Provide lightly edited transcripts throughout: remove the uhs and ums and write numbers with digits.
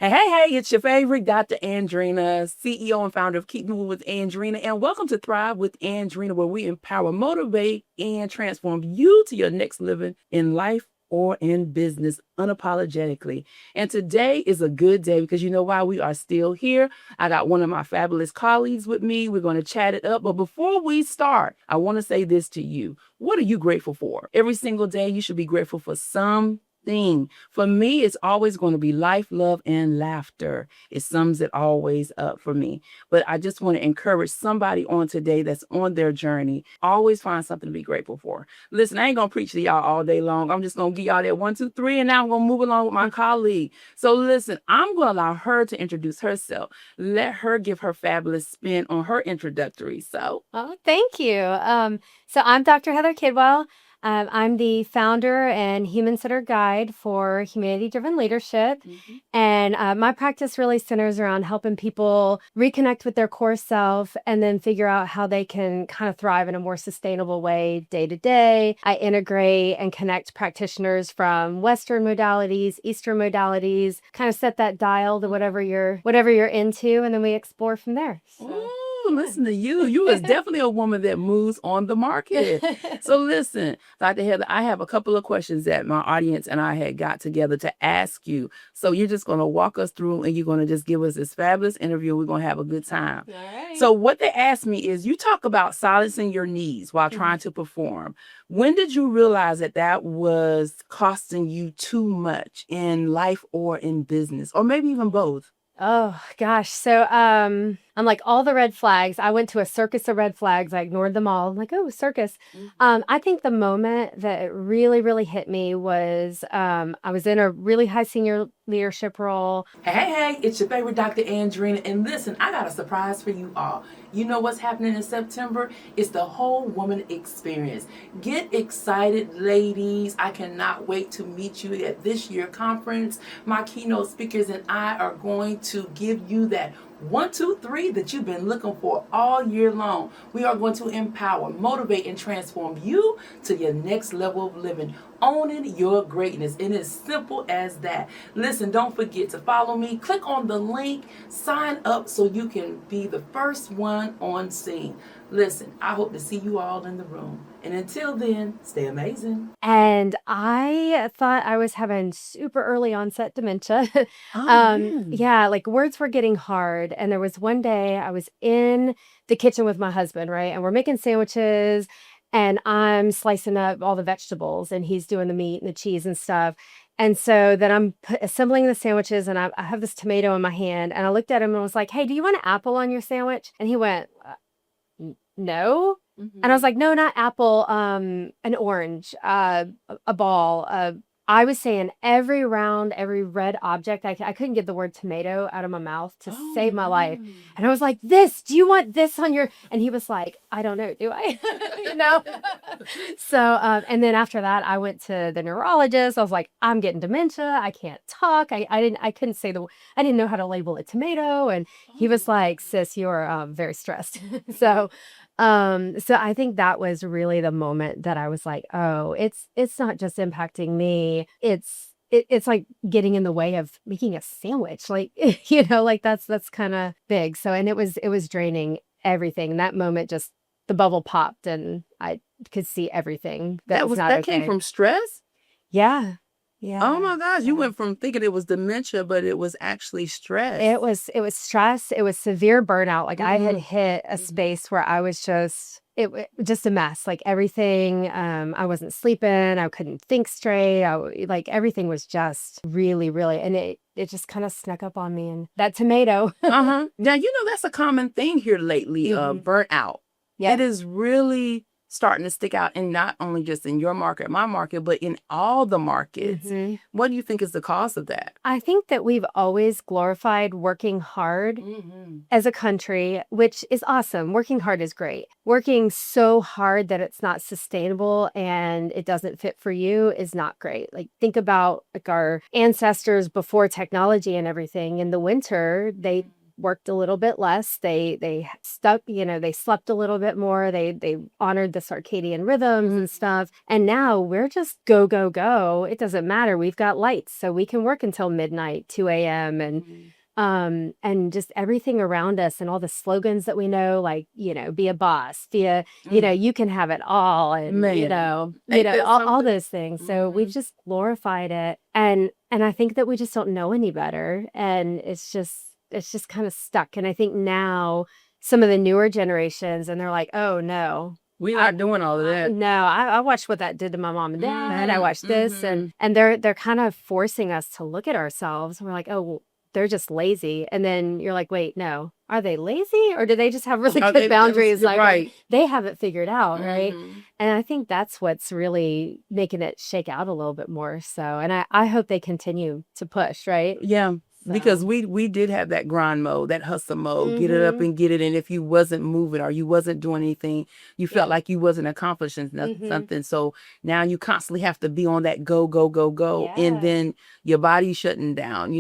Hey, it's your favorite Dr. Andrena, CEO and founder of Kidwell with Andrena, and welcome to Thrive with Andrena, where we empower, motivate, and transform you to your next living in life or in business unapologetically. And today is a good day because you know why? We are still here. I got one of my fabulous colleagues with me. We're going to chat it up. But before we start, I want to say this to you. What are you grateful for? Every single day, you should be grateful for something. For me, it's always going to be life, love, and laughter. It sums it always up for me. But I just want to encourage somebody on today that's on their journey. Always find something to be grateful for. Listen, I ain't going to preach to y'all all day long. I'm just going to give y'all that 1, 2, 3, and now I'm going to move along with my colleague. So listen, I'm going to allow her to introduce herself. Let her give her fabulous spin on her introductory. So, Oh, thank you. So I'm Dr. Heather Kidwell. I'm the founder and human-centered guide for humanity-driven leadership. And my practice really centers around helping people reconnect with their core self and then figure out how they can kind of thrive in a more sustainable way day to day. I integrate and connect practitioners from Western modalities, Eastern modalities, kind of set that dial to whatever you're into, and then we explore from there. So. Listen to you. You is definitely a woman that moves on the market. So listen, Dr. Heather, I have a couple of questions that my audience and I had got together to ask you. So you're just going to walk us through and you're going to just give us this fabulous interview. We're going to have a good time. All right. So what they asked me is, you talk about silencing your needs while trying to perform. When did you realize that that was costing you too much in life or in business, or maybe even both? Oh gosh. So I'm like all the red flags. I went to a circus of red flags. I ignored them all. I'm like, oh, circus. I think the moment that it really, really hit me was I was in a really high senior leadership role. Hey, it's your favorite Dr. Andrena. And listen, I got a surprise for you all. You know what's happening in September? It's the Whole Woman Experience. Get excited, ladies. I cannot wait to meet you at this year's conference. My keynote speakers and I are going to give you that 1, 2, 3 that you've been looking for all year long. We are going to empower, motivate, and transform you to your next level of living, owning your greatness. And it's simple as that. Listen, don't forget to follow me. Click on the link, sign up so you can be the first one on scene. Listen, I hope to see you all in the room. And until then, stay amazing. And I thought I was having super early onset dementia. Yeah, like words were getting hard. And there was one day I was in the kitchen with my husband, right? And we're making sandwiches and I'm slicing up all the vegetables and he's doing the meat and the cheese and stuff. And so then I'm assembling the sandwiches and I have this tomato in my hand and I looked at him and was like, hey, do you want an apple on your sandwich? And he went, no. And I was like, no, not apple, an orange, a ball. I was saying every red object. I couldn't get the word tomato out of my mouth to save my life. And I was like, do you want this on your, and he was like, I don't know, do I? So, and then after that, I went to the neurologist. I was like, I'm getting dementia. I can't talk. I couldn't I didn't know how to label a tomato. And he was like, sis, you're very stressed. So I think that was really the moment that I was like, oh, it's not just impacting me. It's like getting in the way of making a sandwich. Like, like that's kind of big. So, and it was draining everything. That moment, just the bubble popped and I could see everything That came from stress? Yeah. Oh my gosh, you went from thinking it was dementia, but it was actually stress. It was stress. It was severe burnout. Like I had hit a space where I was just a mess. Like everything, I wasn't sleeping. I couldn't think straight. Like everything was just really, really, and it just kind of snuck up on me. And that tomato. Now, that's a common thing here lately, burnout. Yeah. It is really starting to stick out, and not only just in your market, my market, but in all the markets. What do you think is the cause of that? I think that we've always glorified working hard as a country, which is awesome. Working hard is great. Working so hard that it's not sustainable and it doesn't fit for you is not great. Like think about like our ancestors before technology and everything. In the winter, they worked a little bit less. They stuck, they slept a little bit more. They honored the circadian rhythms and stuff. And now we're just go, go, go. It doesn't matter. We've got lights, so we can work until midnight, 2 a.m. And just everything around us and all the slogans that we know, like, be a boss, you can have it all. And, Man, all those things. So we've just glorified it. And I think that we just don't know any better. And it's just kind of stuck. And I think now some of the newer generations, and they're like, oh no, we're not doing all of that. No, I watched what that did to my mom and dad. I watched this, and they're kind of forcing us to look at ourselves. We're like, oh, well, they're just lazy. And then you're like, wait, no, are they lazy, or do they just have really good boundaries? Like, right. They have it figured out, right? And I think that's what's really making it shake out a little bit more. So, and I hope they continue to push, right? Yeah. Because we did have that grind mode, that hustle mode, get it up and get it. And if you wasn't moving or you wasn't doing anything, you felt like you wasn't accomplishing something. So now you constantly have to be on that go, go, go, go. Yeah. And then your body's shutting down.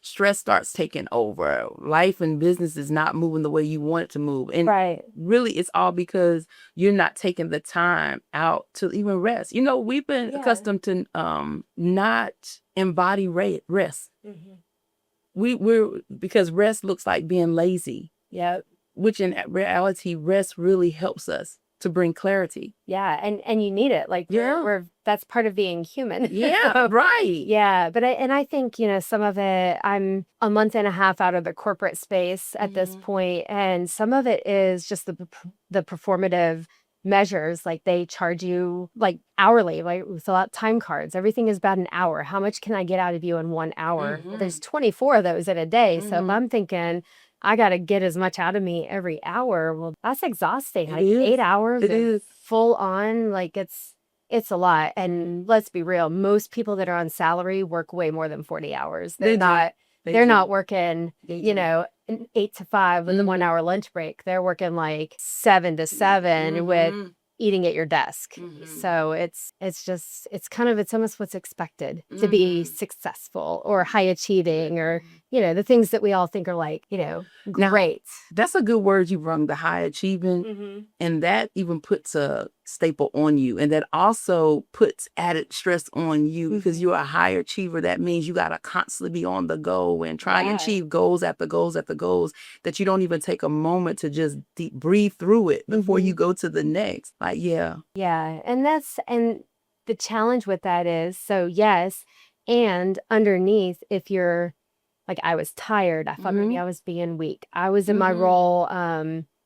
Stress starts taking over. Life and business is not moving the way you want it to move. And really, it's all because you're not taking the time out to even rest. We've been accustomed to not embody rest. We're because rest looks like being lazy. Yeah. Which in reality, rest really helps us to bring clarity. Yeah. And you need it. Like, that's part of being human. Yeah. Right. Yeah. But I think, some of it, I'm a month and a half out of the corporate space at this point, and some of it is just the performative measures. Like, they charge you like hourly, like we fill out time cards. Everything is about an hour. How much can I get out of you in 1 hour? There's 24 of those in a day. So if I'm thinking I got to get as much out of me every hour, well, that's exhausting. Like 8 hours it is full on. Like, it's a lot. And let's be real, most people that are on salary work way more than 40 hours. They're not working, an 8 to 5 with a 1 hour lunch break. They're working like 7 to 7 with eating at your desk. So it's almost what's expected to be successful or high achieving, or, the things that we all think are like, great. That's a good word you brung, the high achieving. And that even puts a staple on you. And that also puts added stress on you because you're a high achiever. That means you got to constantly be on the go and try and achieve goals after goals after goals, that you don't even take a moment to just breathe through it before you go to the next. Like, yeah. And the challenge with that is, so yes, and underneath, if you're like, I was tired, I thought maybe I was being weak. I was in my role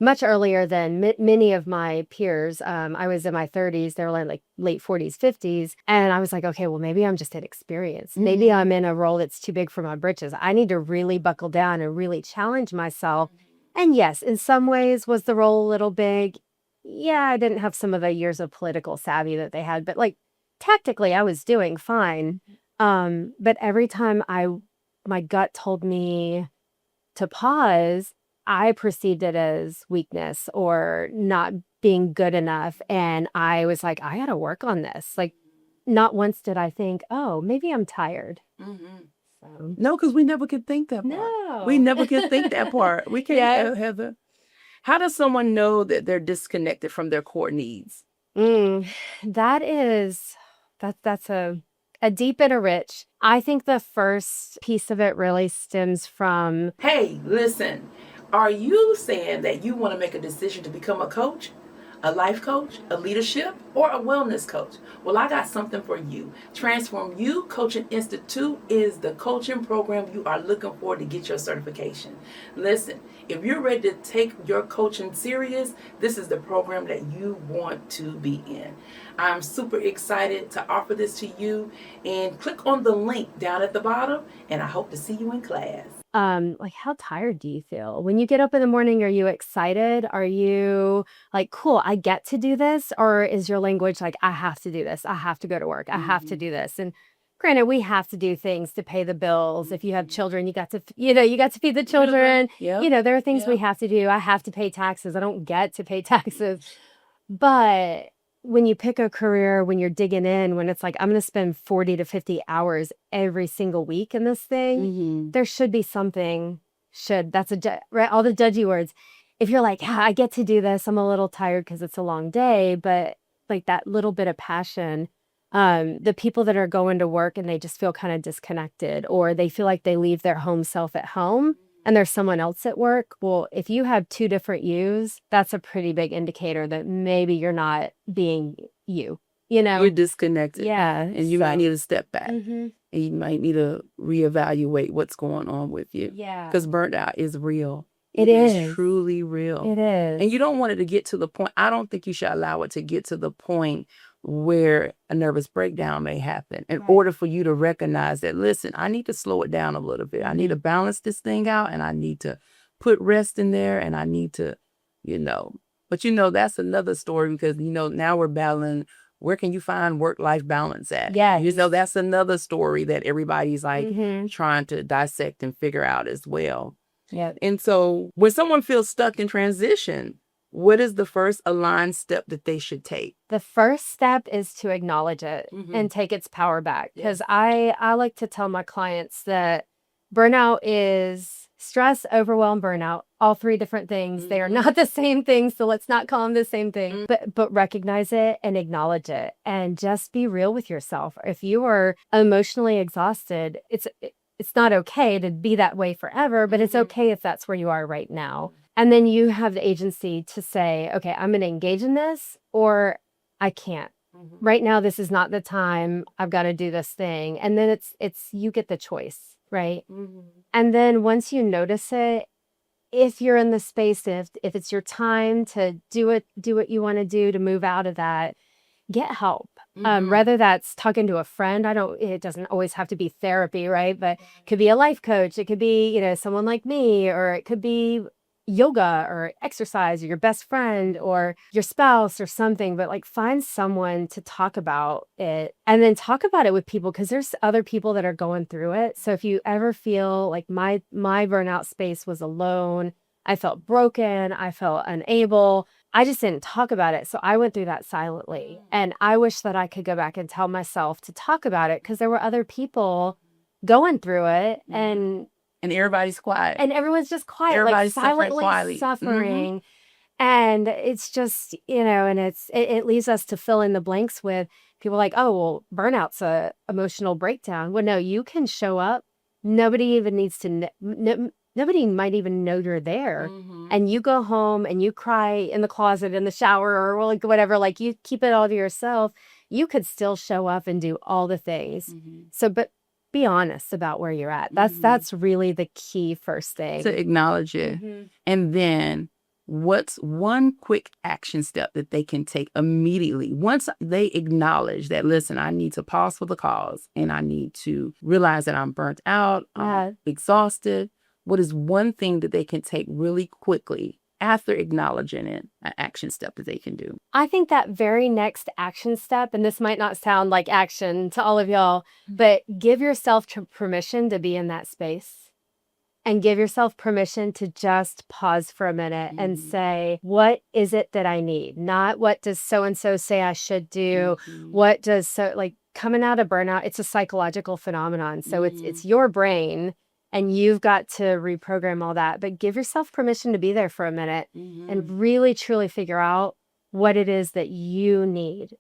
much earlier than many of my peers. I was in my 30s. They were like late 40s, 50s. And I was like, okay, well, maybe I'm just inexperienced. Maybe I'm in a role that's too big for my britches. I need to really buckle down and really challenge myself. And yes, in some ways, was the role a little big? Yeah, I didn't have some of the years of political savvy that they had, but like tactically, I was doing fine. But every time my gut told me to pause, I perceived it as weakness or not being good enough. And I was like, I got to work on this. Like, not once did I think, oh, maybe I'm tired. So. No, because we never could think that part. No. We never could think that part. We can't, Heather. How does someone know that they're disconnected from their core needs? That's a deep and a rich. I think the first piece of it really stems from... Hey, listen, are you saying that you want to make a decision to become a coach? A life coach, a leadership, or a wellness coach? Well, I got something for you. Transform You Coaching Institute is the coaching program you are looking for to get your certification. Listen, if you're ready to take your coaching serious, this is the program that you want to be in. I'm super excited to offer this to you, and click on the link down at the bottom, and I hope to see you in class. Like, how tired do you feel when you get up in the morning? Are you excited? Are you like, cool, I get to do this? Or is your language like, I have to do this, I have to go to work, I have to do this? And granted, we have to do things to pay the bills. If you have children, you got to feed the children. There are things we have to do. I have to pay taxes. I don't get to pay taxes. But when you pick a career, when you're digging in, when it's like, I'm going to spend 40 to 50 hours every single week in this thing, there should be something should. That's right. All the judgy words. If you're like, I get to do this, I'm a little tired because it's a long day, but like that little bit of passion, the people that are going to work and they just feel kind of disconnected, or they feel like they leave their home self at home and there's someone else at work. Well, if you have two different yous, that's a pretty big indicator that maybe you're not being you, You're disconnected. Yeah. And you might need to step back. Mm-hmm. And you might need to reevaluate what's going on with you. Yeah. Because burnout is real. It is truly real. It is. And you don't want it to get to the point. I don't think you should allow it to get to the point where a nervous breakdown may happen in order for you to recognize that, listen, I need to slow it down a little bit. I need to balance this thing out, and I need to put rest in there, and I need to, but that's another story, because, now we're battling, where can you find work-life balance at? Yeah. That's another story that everybody's like trying to dissect and figure out as well. Yeah. And so when someone feels stuck in transition, what is the first aligned step that they should take? The first step is to acknowledge it and take its power back. Because I like to tell my clients that burnout is stress, overwhelm, burnout, all three different things. They are not the same thing, so let's not call them the same thing. But recognize it and acknowledge it, and just be real with yourself. If you are emotionally exhausted, it's not okay to be that way forever, but it's okay if that's where you are right now. And then you have the agency to say, okay, I'm going to engage in this, or I can't. Right now, this is not the time. I've got to do this thing. And then it's you get the choice, right? And then once you notice it, if you're in the space, if it's your time to do what you want to do to move out of that, get help. Whether that's talking to a friend, it doesn't always have to be therapy, right? But it could be a life coach. It could be, someone like me, or it could be yoga or exercise, or your best friend or your spouse or something. But like, find someone to talk about it, and then talk about it with people, because there's other people that are going through it. So if you ever feel like my burnout space was alone, I felt broken, I felt unable, I just didn't talk about it. So I went through that silently. And I wish that I could go back and tell myself to talk about it, because there were other people going through it. And everybody's quiet. And everyone's just quiet. Everybody's like silently suffering. And it's just, and it leaves us to fill in the blanks with people like, oh, well, burnout's a emotional breakdown. Well, no, you can show up. Nobody even needs to nobody might even know you're there. And you go home and you cry in the closet, in the shower, or like whatever, like you keep it all to yourself. You could still show up and do all the things. So, but be honest about where you're at. That's really the key first thing. To acknowledge it. And then what's one quick action step that they can take immediately once they acknowledge that, listen, I need to pause for the cause, and I need to realize that I'm burnt out, I'm exhausted. What is one thing that they can take really quickly after acknowledging it, an action step that they can do? I think that very next action step, and this might not sound like action to all of y'all, but give yourself permission to be in that space, and give yourself permission to just pause for a minute and say, what is it that I need? Not what does so-and-so say I should do? What does coming out of burnout, it's a psychological phenomenon. So it's your brain, and you've got to reprogram all that. But give yourself permission to be there for a minute and really, truly figure out what it is that you need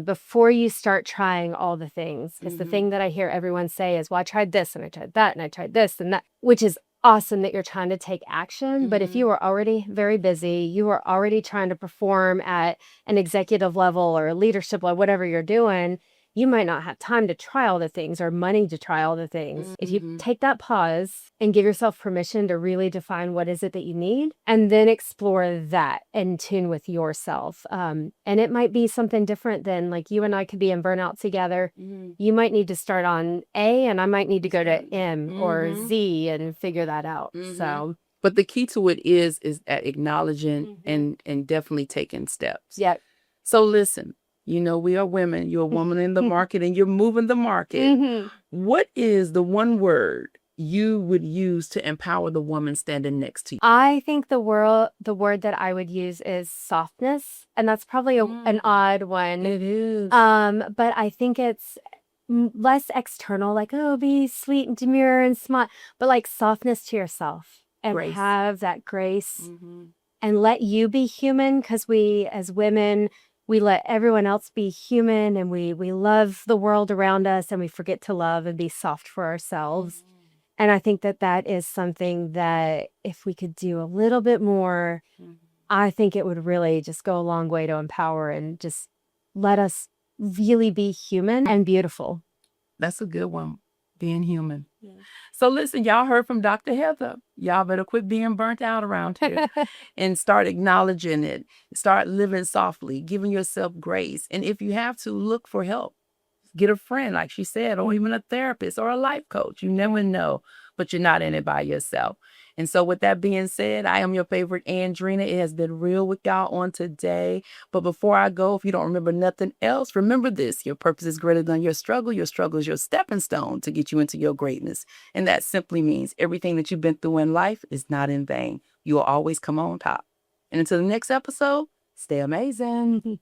before you start trying all the things. It's the thing that I hear everyone say is, well, I tried this and I tried that and I tried this and that, which is awesome that you're trying to take action. But if you are already very busy, you are already trying to perform at an executive level or a leadership level, whatever you're doing, you might not have time to try all the things or money to try all the things. If you take that pause and give yourself permission to really define what is it that you need, and then explore that and tune with yourself. And it might be something different than, like, you and I could be in burnout together. You might need to start on A, and I might need to go to M or Z and figure that out. So, but the key to it is at acknowledging and definitely taking steps. Yeah. So listen, we are women. You're a woman in the market, and you're moving the market. What is the one word you would use to empower the woman standing next to you? I think the word that I would use is softness, and that's probably an odd one. It is. But I think it's less external, like, oh, be sweet and demure and smart, but like softness to yourself. and Grace. have that grace Mm-hmm. and let you be human, because we as women, we let everyone else be human, and we love the world around us, and we forget to love and be soft for ourselves. And I think that that is something that if we could do a little bit more, Mm-hmm. I think it would really just go a long way to empower and just let us really be human and beautiful. That's a good one. Being human. Yeah. So listen, y'all heard from Dr. Heather. Y'all better quit being burnt out around here and start acknowledging it. Start living softly, giving yourself grace. And if you have to, look for help. Get a friend, like she said, or even a therapist or a life coach. You never know, but you're not in it by yourself. And so with that being said, I am your favorite Andrena. It has been real with y'all on today. But before I go, if you don't remember nothing else, remember this: your purpose is greater than your struggle. Your struggle is your stepping stone to get you into your greatness. And that simply means everything that you've been through in life is not in vain. You will always come on top. And until the next episode, stay amazing.